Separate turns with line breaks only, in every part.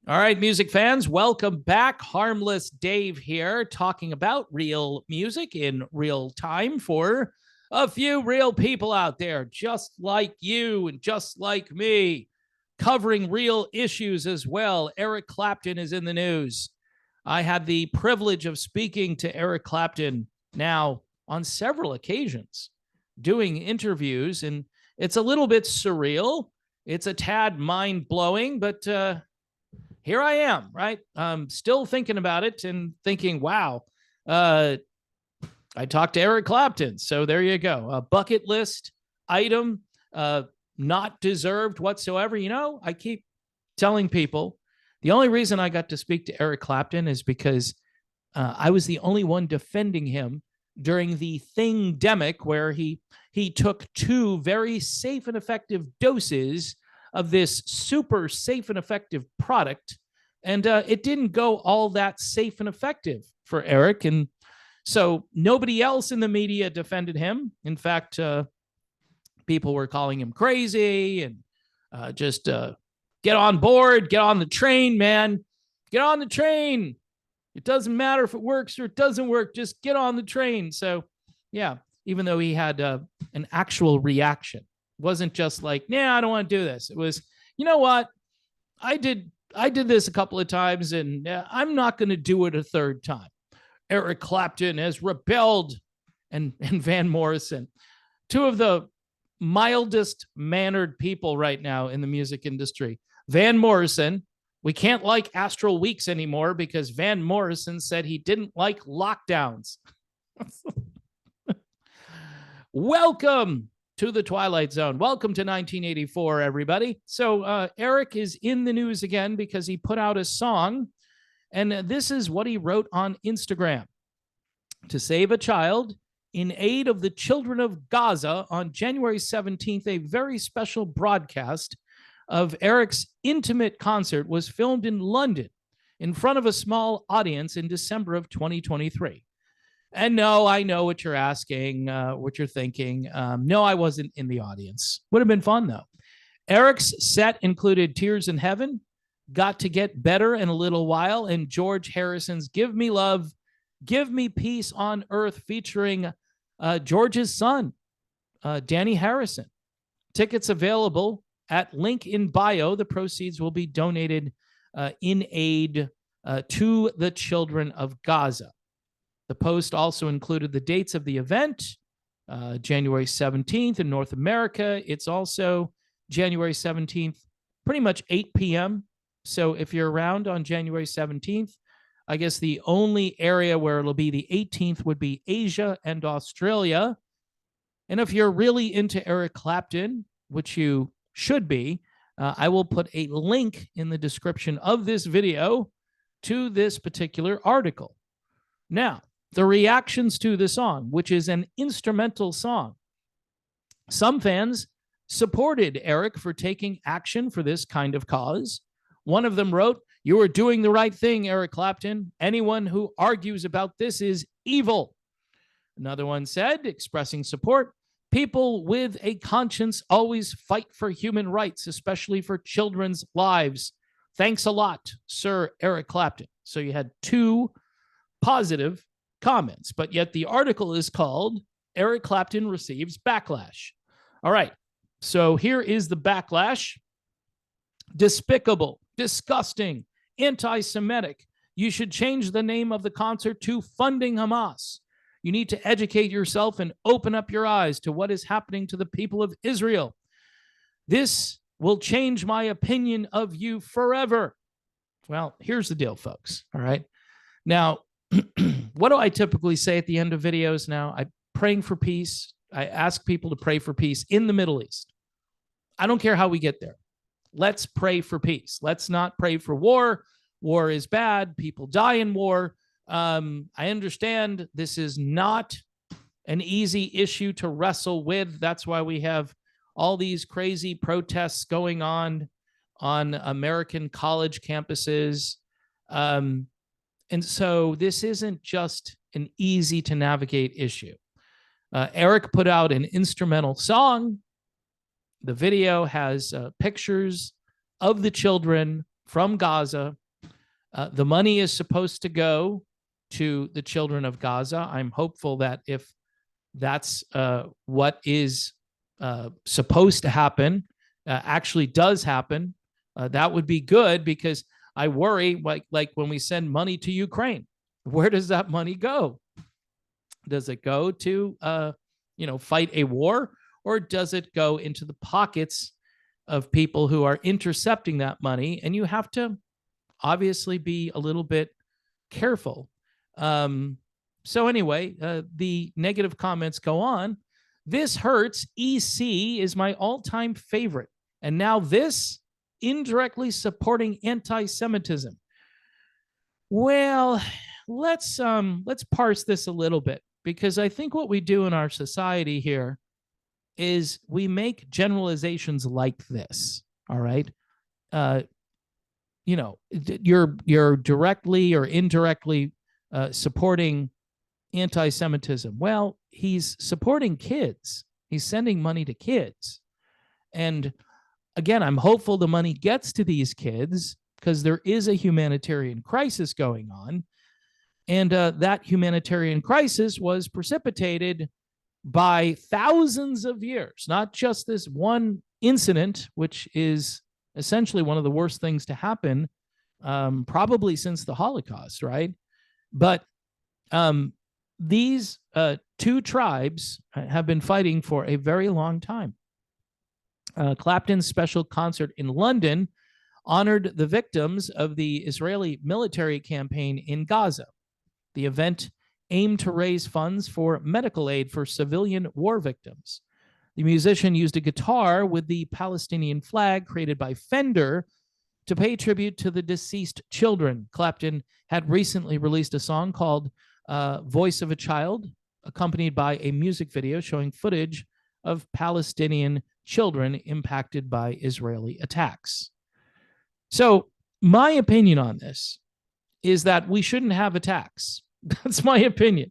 All right, music fans, welcome back. Harmless Dave here, talking about real music in real time for a few real people out there, just like you and just like me, covering real issues as well. Eric Clapton is in the news. I had the privilege of speaking to Eric Clapton now on several occasions, doing interviews, and it's a little bit surreal. It's a tad mind blowing, but here I am, right? Still thinking about it and thinking, wow, I talked to Eric Clapton. So there you go. A bucket list item, not deserved whatsoever. You know, I keep telling people the only reason I got to speak to Eric Clapton is because I was the only one defending him during the thing-demic, where he took two very safe and effective doses of this super safe and effective product, and it didn't go all that safe and effective for Eric. And so nobody else in the media defended him. In fact, people were calling him crazy and just get on board, get on the train, man. Get on the train. It doesn't matter if it works or it doesn't work. Just get on the train. So, yeah, even though he had an actual reaction, it wasn't just like, nah, I don't want to do this. It was, you know what? I did this a couple of times, and I'm not going to do it a third time. Eric Clapton has rebelled, and Van Morrison, two of the mildest mannered people right now in the music industry. Van Morrison, we can't like Astral Weeks anymore because Van Morrison said he didn't like lockdowns. Welcome to the Twilight Zone. Welcome to 1984, everybody. So Eric is in the news again because he put out a song, and this is what he wrote on Instagram. To save a child, in aid of the children of Gaza, on January 17th, a very special broadcast of Eric's intimate concert was filmed in London in front of a small audience in December of 2023. And no, I know what you're asking, what you're thinking. No, I wasn't in the audience. Would have been fun, though. Eric's set included Tears in Heaven, Got to Get Better in a Little While, and George Harrison's Give Me Love, Give Me Peace on Earth, featuring George's son, Danny Harrison. Tickets available at link in bio. The proceeds will be donated in aid to the children of Gaza. The post also included the dates of the event, January 17th in North America. It's also January 17th, pretty much 8 p.m. So if you're around on January 17th, I guess the only area where it'll be the 18th would be Asia and Australia. And if you're really into Eric Clapton, which you should be, I will put a link in the description of this video to this particular article. Now, the reactions to the song, which is an instrumental song. Some fans supported Eric for taking action for this kind of cause. One of them wrote, "You are doing the right thing, Eric Clapton. Anyone who argues about this is evil." Another one said, expressing support, "People with a conscience always fight for human rights, especially for children's lives. Thanks a lot, Sir Eric Clapton." So you had two positive comments, but yet the article is called Eric Clapton Receives Backlash. All right, so here is the backlash. Despicable, disgusting, anti-Semitic. You should change the name of the concert to Funding Hamas. You need to educate yourself and open up your eyes to what is happening to the people of Israel. This will change my opinion of you forever. Well, here's the deal, folks. All right. Now, what do I typically say at the end of videos now? I'm praying for peace. I ask people to pray for peace in the Middle East. I don't care how we get there. Let's pray for peace. Let's not pray for war. War is bad. People die in war. I understand this is not an easy issue to wrestle with. That's why we have all these crazy protests going on American college campuses. And so this isn't just an easy to navigate issue. Eric put out an instrumental song. The video has pictures of the children from Gaza. The money is supposed to go to the children of Gaza. I'm hopeful that if that's what is supposed to happen, actually does happen, that would be good, because I worry, like when we send money to Ukraine, where does that money go? Does it go to, fight a war, or does it go into the pockets of people who are intercepting that money? And you have to obviously be a little bit careful. So anyway, the negative comments go on. This hurts. EC is my all-time favorite. And now this indirectly supporting anti-Semitism. Well, let's parse this a little bit, because I think what we do in our society here is we make generalizations like this. All right. You're directly or indirectly supporting anti-Semitism. Well, he's supporting kids. He's sending money to kids. And again, I'm hopeful the money gets to these kids, because there is a humanitarian crisis going on. And that humanitarian crisis was precipitated by thousands of years, not just this one incident, which is essentially one of the worst things to happen, probably since the Holocaust, right? But these two tribes have been fighting for a very long time. Clapton's special concert in London honored the victims of the Israeli military campaign in Gaza. The event aimed to raise funds for medical aid for civilian war victims. The musician used a guitar with the Palestinian flag created by Fender to pay tribute to the deceased children. Clapton had recently released a song called Voice of a Child, accompanied by a music video showing footage of Palestinian children impacted by Israeli attacks. So my opinion on this is that we shouldn't have attacks. That's my opinion.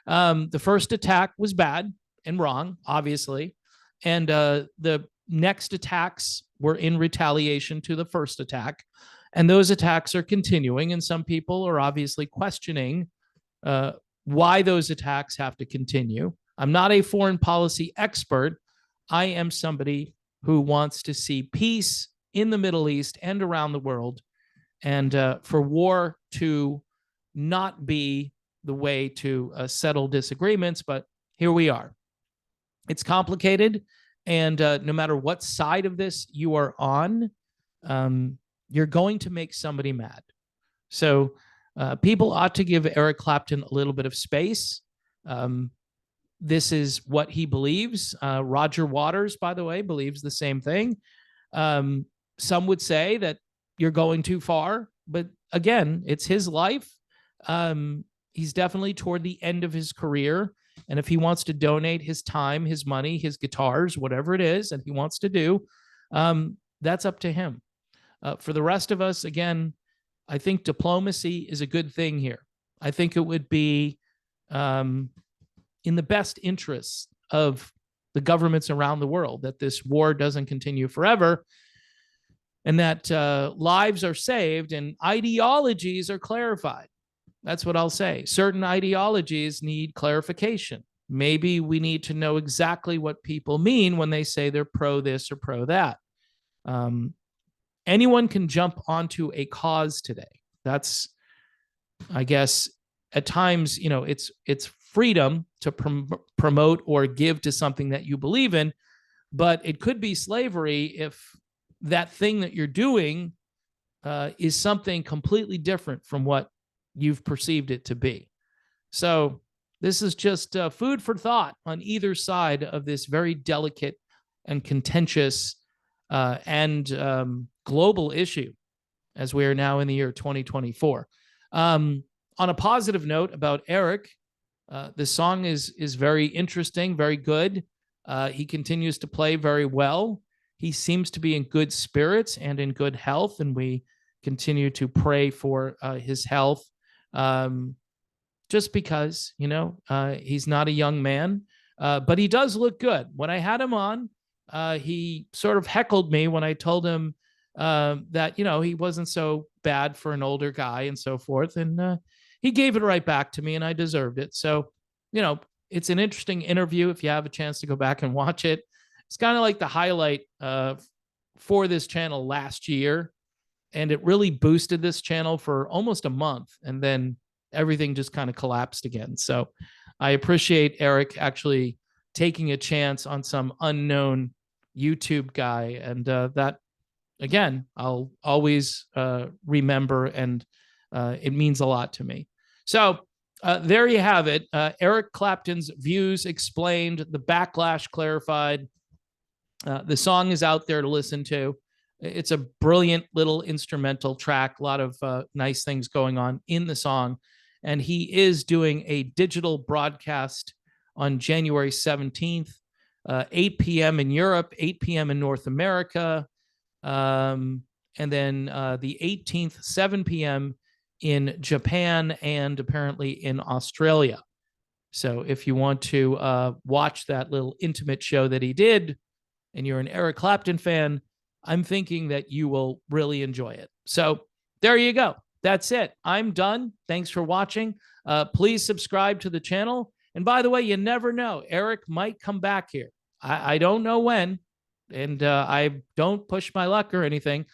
The first attack was bad and wrong, obviously. And the next attacks were in retaliation to the first attack. And those attacks are continuing. And some people are obviously questioning why those attacks have to continue. I'm not a foreign policy expert. I am somebody who wants to see peace in the Middle East and around the world, and for war to not be the way to settle disagreements. But here we are. It's complicated, and no matter what side of this you are on, you're going to make somebody mad. So people ought to give Eric Clapton a little bit of space. This is what he believes. Roger Waters, by the way, believes the same thing. Some would say that you're going too far, but again, it's his life. He's definitely toward the end of his career. And if he wants to donate his time, his money, his guitars, whatever it is that he wants to do, that's up to him. For the rest of us, again, I think diplomacy is a good thing here. I think it would be in the best interests of the governments around the world that this war doesn't continue forever, and that lives are saved and ideologies are clarified. That's what I'll say. Certain ideologies need clarification. Maybe we need to know exactly what people mean when they say they're pro this or pro that. Anyone can jump onto a cause today. That's, I guess, at times, it's freedom to promote or give to something that you believe in, but it could be slavery if that thing that you're doing is something completely different from what you've perceived it to be. So this is just food for thought on either side of this very delicate and contentious and global issue, as we are now in the year 2024. On a positive note about Eric, the song is very interesting, very good. He continues to play very well. He seems to be in good spirits and in good health, and we continue to pray for his health. Just because, he's not a young man, but he does look good. When I had him on, he sort of heckled me when I told him that, he wasn't so bad for an older guy and so forth. And he gave it right back to me, and I deserved it. So, it's an interesting interview if you have a chance to go back and watch it. It's kind of like the highlight for this channel last year. And it really boosted this channel for almost a month. And then everything just kind of collapsed again. So I appreciate Eric actually taking a chance on some unknown YouTube guy. And that, again, I'll always remember, and it means a lot to me. So there you have it. Eric Clapton's views explained, the backlash clarified. The song is out there to listen to. It's a brilliant little instrumental track, a lot of nice things going on in the song. And he is doing a digital broadcast on January 17th, 8 p.m. in Europe, 8 p.m. in North America. And then the 18th, 7 p.m. in Japan, and apparently in Australia. So if you want to watch that little intimate show that he did, and you're an Eric Clapton fan, I'm thinking that you will really enjoy it. So there you go. That's it. I'm done. Thanks for watching. Please subscribe to the channel. And by the way, you never know. Eric might come back here. I don't know when, and I don't push my luck or anything.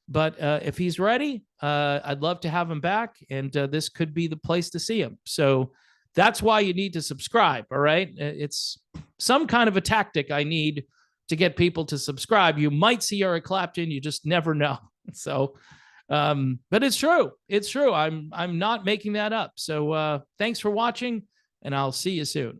But if he's ready, I'd love to have him back, and this could be the place to see him. So that's why you need to subscribe, all right? It's some kind of a tactic I need to get people to subscribe. You might see Eric Clapton, you just never know. So, but it's true. It's true. I'm not making that up. So thanks for watching, and I'll see you soon.